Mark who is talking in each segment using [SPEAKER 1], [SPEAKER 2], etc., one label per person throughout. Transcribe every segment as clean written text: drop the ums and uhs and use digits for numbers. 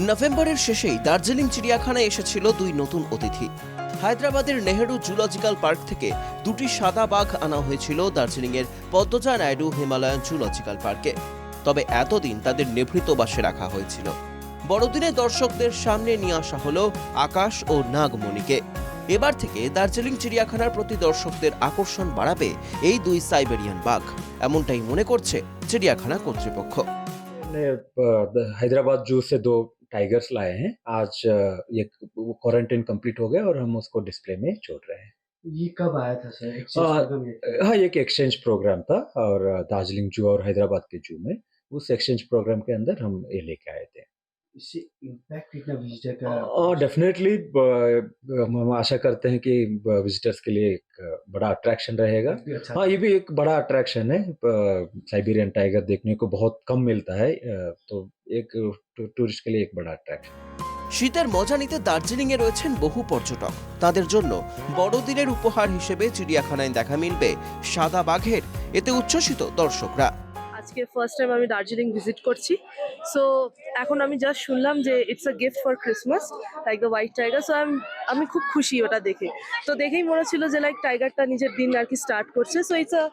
[SPEAKER 1] নভেম্বরের শেষেই দার্জিলিং চিড়িয়াখানায় এসেছিল দুই নতুন অতিথি। হায়দ্রাবাদের নেহেরু জুলজিক্যাল পার্ক থেকে দুটি সাদা বাঘ আনা হয়েছিল দার্জিলিংয়ের পদ্মজা নাইডু হিমালয়ান জুলজিক্যাল পার্কে। তবে এতদিন তাদের নিভৃতবাসে রাখা হয়েছিল। বড়দিনে দর্শকদের সামনে নিয়ে আসা হলো আকাশ ও নাগমণিকে। এবার থেকে দার্জিলিং চিড়িয়াখানার প্রতি দর্শকদের আকর্ষণ বাড়াবে এই দুই সাইবেরিয়ান বাঘ, এমনটাই মনে করছে চিড়িয়াখানা কর্তৃপক্ষ।
[SPEAKER 2] हैदराबाद जू से 2 टाइगर्स लाए हैं। आज ये क्वारंटाइन कंप्लीट हो गया और हम उसको डिस्प्ले में छोड़ रहे हैं।
[SPEAKER 3] ये कब आया था सर? एक्सचेंज प्रोग्राम ये था?
[SPEAKER 2] हाँ, ये एक एक्सचेंज प्रोग्राम था और दार्जिलिंग जू और हैदराबाद के जू में उस एक्सचेंज प्रोग्राम के अंदर हम ये लेके आए थे।
[SPEAKER 3] इससे इम्पैक्ट कितना विजिटर का?
[SPEAKER 2] डेफिनेटली हम आशा करते हैं कि विजिटर्स के लिए एक बड़ा अट्रैक्शन रहेगा।
[SPEAKER 3] काफी अच्छा
[SPEAKER 2] हाँ, ये भी एक बड़ा अट्रैक्शन है। साइबेरियन टाइगर देखने को बहुत कम मिलता है, तो एक टूरिस्ट के लिए एक बड़ा अट्रैक्शन।
[SPEAKER 1] শীতের মজা নিতে দার্জিলিং এ রয়েছেন বহু পর্যটক। তাদের জন্য বড়দিনের উপহার হিসেবে চিড়িয়াখানায় দেখা মিলবে সাদা বাঘের। এতে উচ্ছ্বসিত দর্শকরা।
[SPEAKER 4] আজকে ফার্স্ট টাইম আমি দার্জিলিং ভিজিট করছি। সো এখন আমি জাস্ট শুনলাম যে it's a gift for Christmas like the white tiger. So আমি খুব খুশি ওটা দেখে। তো দেখেই মনে হচ্ছিল যে লাইক টাইগারটা নিজের দিন আর কি স্টার্ট করছে। সো ইটস আ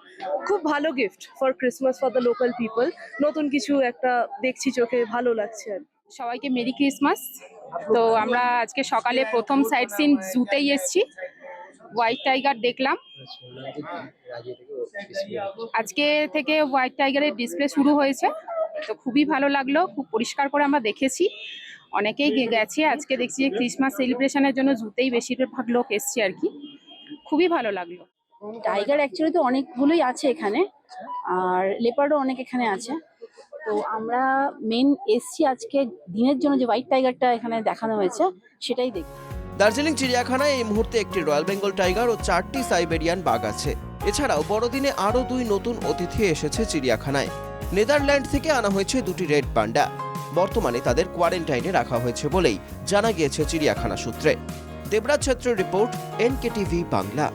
[SPEAKER 4] খুব ভালো gift for Christmas for the local people. নতুন কিছু একটা দেখছি, চোখে ভালো লাগছে আর কি।
[SPEAKER 5] সবাইকে মেরি ক্রিসমাস। তো আমরা আজকে সকালে প্রথম সাইট সিন জুতেই এসেছি, হোয়াইট টাইগার দেখলাম। আজকে থেকে হোয়াইট টাইগারের ডিসপ্লে শুরু হয়েছে, তো খুবই ভালো লাগলো। খুব পরিষ্কার করে আমরা দেখেছি, অনেকেই গেছে। আজকে দেখছি যে ক্রিসমাস সেলিব্রেশনের জন্য জুতেই বেশিরভাগ লোক এসছে আর কি। খুবই ভালো লাগলো।
[SPEAKER 6] টাইগার অ্যাকচুয়ালি তো অনেকগুলোই আছে এখানে, আর লেপার্ডও অনেক এখানে আছে। তো আমরা মেন এসছি আজকে দিনের জন্য যে হোয়াইট টাইগারটা এখানে দেখানো হয়েছে সেটাই দেখি।
[SPEAKER 1] দার্জিলিং চিড়িয়াখানায় এই মুহূর্তে একটি রয়্যাল বেঙ্গল টাইগার ও 4টি সাইবেরিয়ান বাঘ আছে। এছাড়াও বড়দিনে আরও 2 নতুন অতিথি এসেছে চিড়িয়াখানায়। নেদারল্যান্ড থেকে আনা হয়েছে 2টি রেড পান্ডা। বর্তমানে তাদের কোয়ারেন্টাইনে রাখা হয়েছে বলেই জানা গিয়েছে চিড়িয়াখানা সূত্রে। দেবরাজ ছেত্রের রিপোর্ট, NKTV বাংলা।